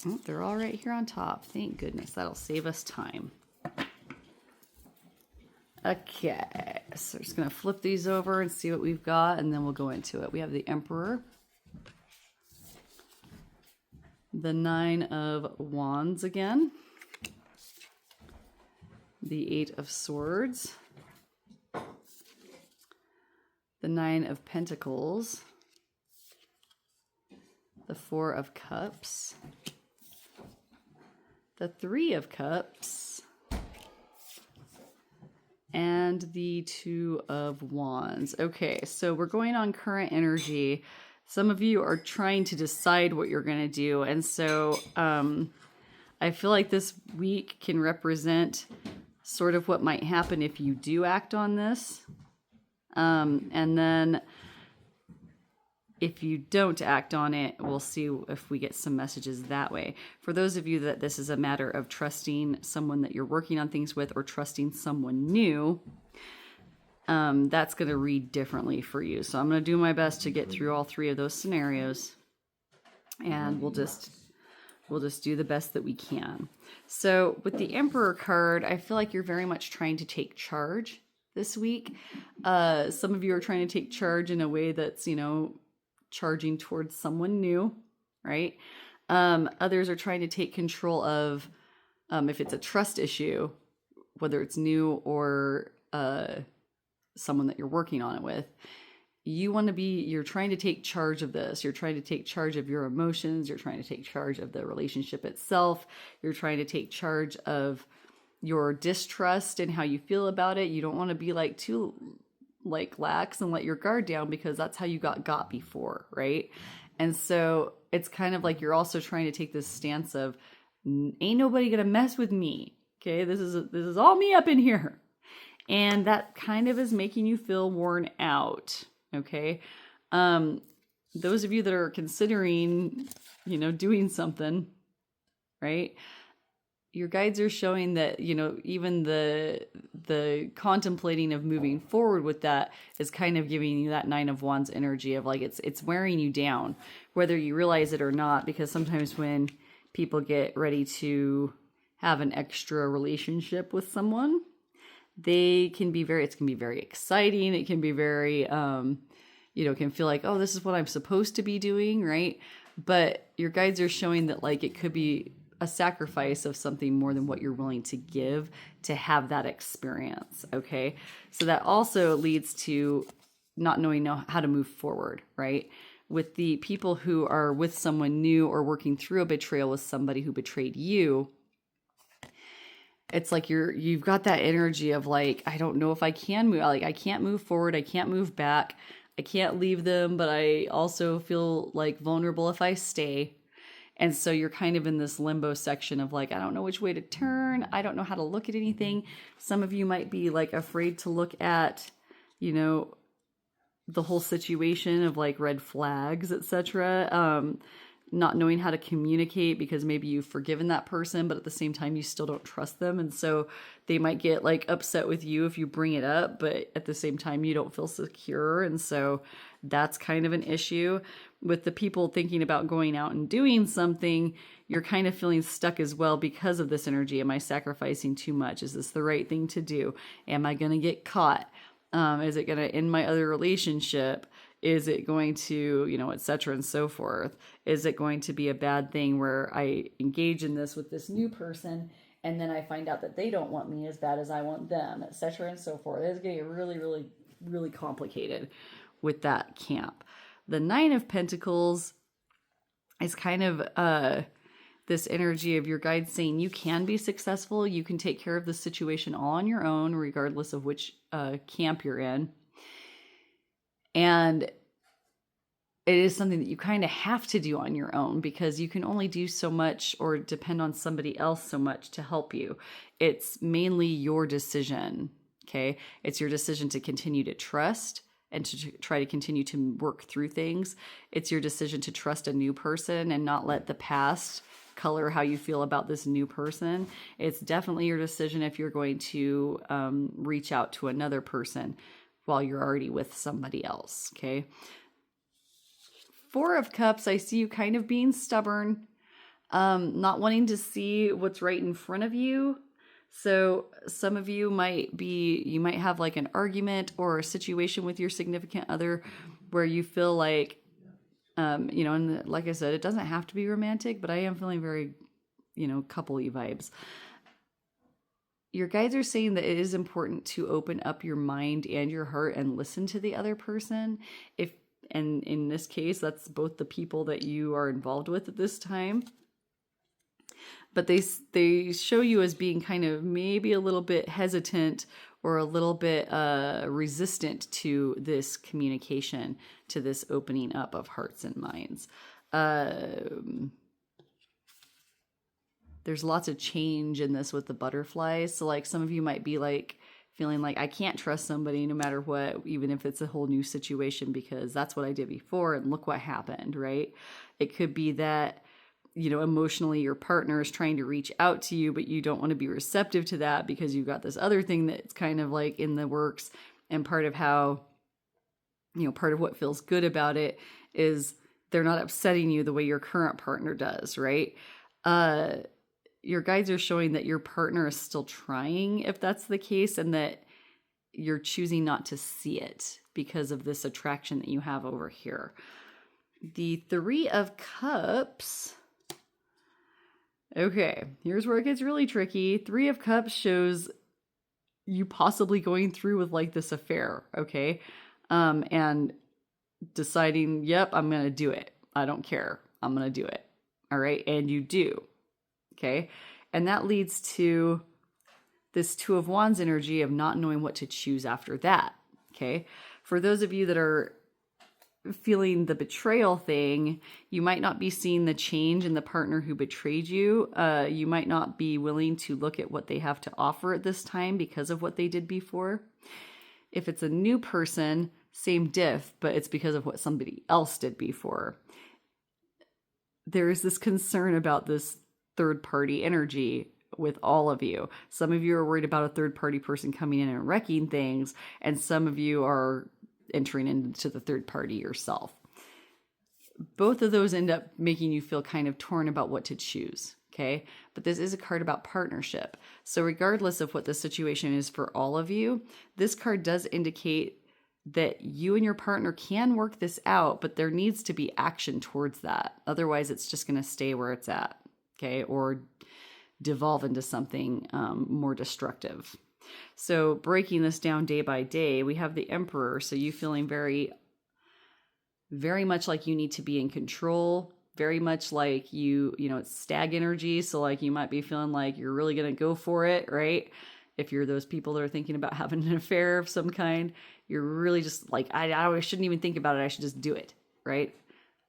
S1: Oh, they're all right here on top. Thank goodness. That'll save us time. Okay, so we're just going to flip these over and see what we've got, and then we'll go into it. We have the Emperor, the Nine of Wands again, the Eight of Swords, the Nine of Pentacles, the Four of Cups, the Three of Cups, and the Two of Wands. Okay, so we're going on current energy. Some of you are trying to decide what you're going to do. And so I feel like this week can represent sort of what might happen if you do act on this. And then if you don't act on it, we'll see if we get some messages that way. For those of you that this is a matter of trusting someone that you're working on things with or trusting someone new, that's going to read differently for you. So I'm going to do my best to get through all three of those scenarios, and we'll just do the best that we can. So with the Emperor card, I feel like you're very much trying to take charge this week. Some of you are trying to take charge in a way that's, charging towards someone new, right? Others are trying to take control of, if it's a trust issue, whether it's new or someone that you're working on it with, you're trying to take charge of this. You're trying to take charge of your emotions. You're trying to take charge of the relationship itself. You're trying to take charge of your distrust and how you feel about it. You don't want to be too lax and let your guard down, because that's how you got before, right? And so it's kind of like you're also trying to take this stance of, ain't nobody gonna mess with me. Okay, this is all me up in here. And that kind of is making you feel worn out. Okay. Those of you that are considering, doing something, right? Your guides are showing that, even the contemplating of moving forward with that is kind of giving you that Nine of Wands energy of it's wearing you down, whether you realize it or not, because sometimes when people get ready to have an extra relationship with someone, it can be very exciting. It can be very, can feel like, oh, this is what I'm supposed to be doing, right? But your guides are showing that it could be a sacrifice of something more than what you're willing to give to have that experience, okay? So that also leads to not knowing how to move forward, right? with the people who are with someone new or working through a betrayal with somebody who betrayed you, it's like you've got that energy of like, I don't know if I can move, like I can't move forward, I can't move back, I can't leave them, but I also feel like vulnerable if I stay. And so you're kind of in this limbo section of like, I don't know which way to turn, I don't know how to look at anything. Some of you might be like afraid to look at, you know, the whole situation of like red flags, etc. Not knowing how to communicate because maybe you've forgiven that person, but at the same time you still don't trust them, and so they might get like upset with you if you bring it up, but at the same time you don't feel secure, and so that's kind of an issue. With the people thinking about going out and doing something, you're kind of feeling stuck as well because of this energy. Am I sacrificing too much? Is this the right thing to do? Am I going to get caught? Is it going to end my other relationship? Is it going to, you know, et cetera and so forth? Is it going to be a bad thing where I engage in this with this new person and then I find out that they don't want me as bad as I want them, et cetera and so forth? It's getting really, really, really complicated with that camp. The Nine of Pentacles is kind of this energy of your guides saying you can be successful. You can take care of the situation all on your own, regardless of which camp you're in. And it is something that you kind of have to do on your own because you can only do so much or depend on somebody else so much to help you. It's mainly your decision, okay? It's your decision to continue to trust and to try to continue to work through things. It's your decision to trust a new person and not let the past color how you feel about this new person. It's definitely your decision if you're going to reach out to another person while you're already with somebody else, okay? Four of Cups, I see you kind of being stubborn, not wanting to see what's right in front of you. So some of you might have like an argument or a situation with your significant other where you feel like, you know, and like I said, it doesn't have to be romantic, but I am feeling very, you know, couple-y vibes. Your guides are saying that it is important to open up your mind and your heart and listen to the other person. And in this case, that's both the people that you are involved with at this time. But they show you as being kind of maybe a little bit hesitant or a little bit resistant to this communication, to this opening up of hearts and minds. There's lots of change in this with the butterflies. So like some of you might be like feeling like I can't trust somebody no matter what, even if it's a whole new situation, because that's what I did before and look what happened, right? It could be that, you know, emotionally your partner is trying to reach out to you, but you don't want to be receptive to that because you've got this other thing that's kind of like in the works. And part of how, you know, part of what feels good about it is they're not upsetting you the way your current partner does, right? Your guides are showing that your partner is still trying, if that's the case, and that you're choosing not to see it because of this attraction that you have over here. The Three of Cups. Okay, here's where it gets really tricky. Three of Cups shows you possibly going through with like this affair, okay? And deciding, yep, I'm going to do it. I don't care. I'm going to do it. All right, and you do. Okay, and that leads to this Two of Wands energy of not knowing what to choose after that. Okay, for those of you that are feeling the betrayal thing, you might not be seeing the change in the partner who betrayed you. You might not be willing to look at what they have to offer at this time because of what they did before. If it's a new person, same diff, but it's because of what somebody else did before. There is this concern about this third-party energy with all of you. Some of you are worried about a third-party person coming in and wrecking things, and some of you are entering into the third party yourself. Both of those end up making you feel kind of torn about what to choose, okay? But this is a card about partnership. So regardless of what the situation is for all of you, this card does indicate that you and your partner can work this out, but there needs to be action towards that. Otherwise, it's just going to stay where it's at, okay? Or devolve into something more destructive. So breaking this down day by day, we have the Emperor. So you feeling very very much like you need to be in control, very much like it's stag energy. So like you might be feeling like you're really going to go for it, right? If you're those people that are thinking about having an affair of some kind, you're really just like, I shouldn't even think about it. I should just do it, right?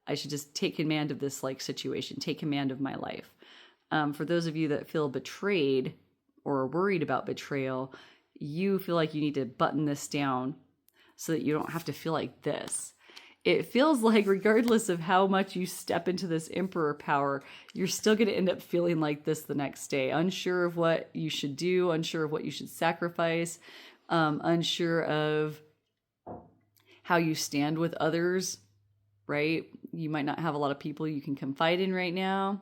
S1: I should just take command of this like situation, take command of my life. For those of you that feel betrayed or are worried about betrayal, you feel like you need to button this down so that you don't have to feel like this. It feels like regardless of how much you step into this emperor power, you're still going to end up feeling like this the next day. Unsure of what you should do, unsure of what you should sacrifice, unsure of how you stand with others, right? You might not have a lot of people you can confide in right now.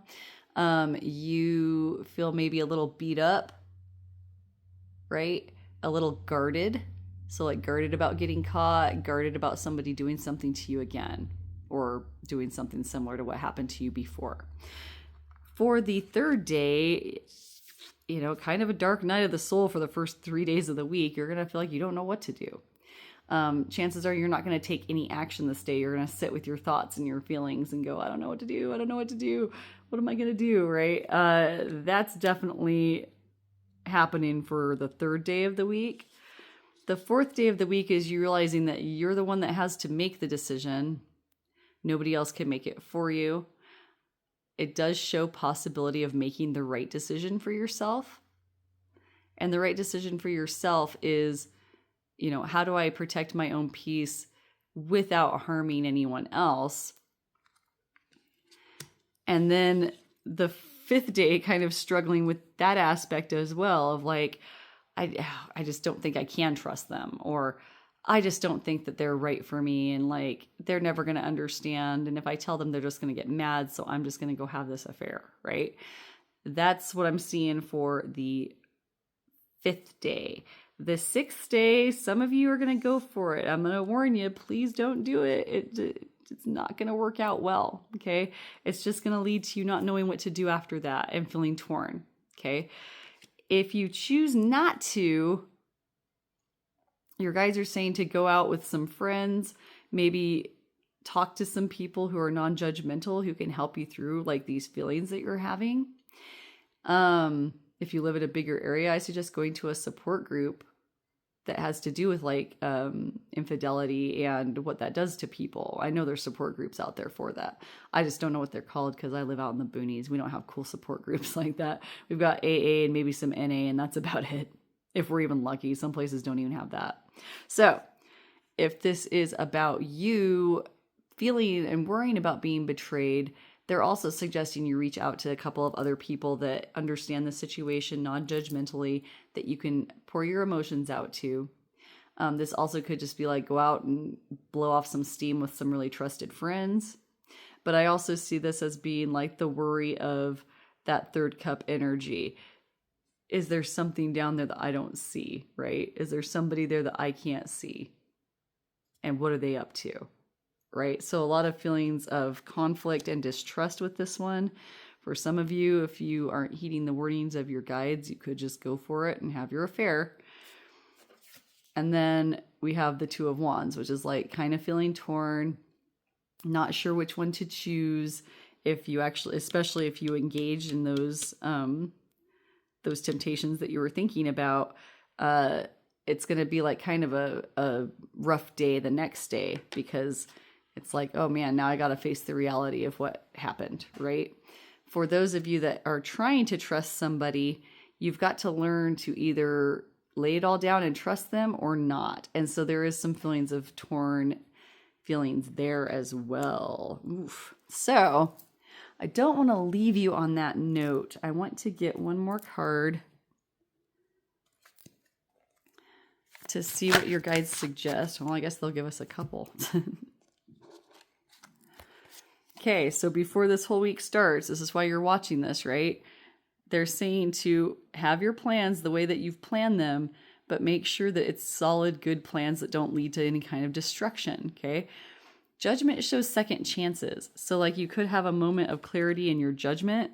S1: You feel maybe a little beat up, right? A little guarded. So like guarded about getting caught, guarded about somebody doing something to you again, or doing something similar to what happened to you before. For the third day, kind of a dark night of the soul for the first 3 days of the week, you're going to feel like you don't know what to do. Chances are you're not going to take any action this day. You're going to sit with your thoughts and your feelings and go, I don't know what to do. I don't know what to do. What am I going to do? Right? That's definitely happening for the third day of the week. The fourth day of the week is you realizing that you're the one that has to make the decision. Nobody else can make it for you. It does show possibility of making the right decision for yourself. And the right decision for yourself is, how do I protect my own peace without harming anyone else? And then the fifth day, kind of struggling with that aspect as well of like, I just don't think I can trust them, or I just don't think that they're right for me, and like they're never going to understand, and if I tell them, they're just going to get mad, so I'm just going to go have this affair, right? That's what I'm seeing for the fifth day. The sixth day, some of you are going to go for it. I'm going to warn you, please don't do it. It's not going to work out well, okay? It's just going to lead to you not knowing what to do after that and feeling torn, okay? If you choose not to, your guides are saying to go out with some friends, maybe talk to some people who are non-judgmental, who can help you through like these feelings that you're having. If you live in a bigger area, I suggest going to a support group that has to do with like infidelity and what that does to people. I know there's support groups out there for that. I just don't know what they're called because I live out in the boonies. We don't have cool support groups like that. We've got AA and maybe some NA, and that's about it. If we're even lucky, some places don't even have that. So if this is about you feeling and worrying about being betrayed, they're also suggesting you reach out to a couple of other people that understand the situation non-judgmentally, that you can pour your emotions out to. This also could just be like go out and blow off some steam with some really trusted friends. But I also see this as being like the worry of that third cup energy. Is there something down there that I don't see, right? Is there somebody there that I can't see? And what are they up to? Right? So a lot of feelings of conflict and distrust with this one. For some of you, if you aren't heeding the warnings of your guides, you could just go for it and have your affair. And then we have the Two of Wands, which is like kind of feeling torn, not sure which one to choose. If you actually, especially if you engage in those temptations that you were thinking about, it's going to be like kind of a rough day the next day, because it's like, oh man, now I got to face the reality of what happened, right? For those of you that are trying to trust somebody, you've got to learn to either lay it all down and trust them or not. And so there is some feelings of torn feelings there as well. Oof. So I don't want to leave you on that note. I want to get one more card to see what your guides suggest. Well, I guess they'll give us a couple. Okay, so before this whole week starts, this is why you're watching this, right? They're saying to have your plans the way that you've planned them, but make sure that it's solid, good plans that don't lead to any kind of destruction, okay? Judgment shows second chances. So like you could have a moment of clarity in your judgment,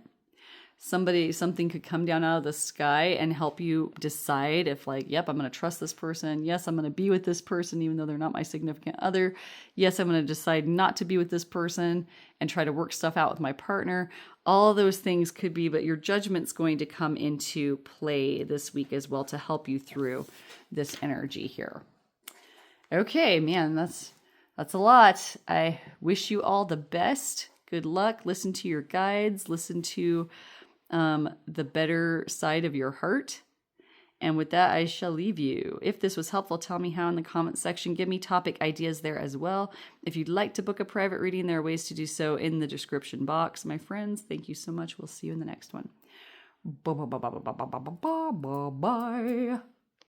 S1: something could come down out of the sky and help you decide if like, yep, I'm going to trust this person. Yes, I'm going to be with this person, even though they're not my significant other. Yes, I'm going to decide not to be with this person and try to work stuff out with my partner. All those things could be, but your judgment's going to come into play this week as well to help you through this energy here. Okay, man, that's a lot. I wish you all the best. Good luck. Listen to your guides. Listen to the better side of your heart. And with that, I shall leave you. If this was helpful, tell me how in the comment section. Give me topic ideas there as well. If you'd like to book a private reading, there are ways to do so in the description box. My friends, thank you so much. We'll see you in the next one. Bye.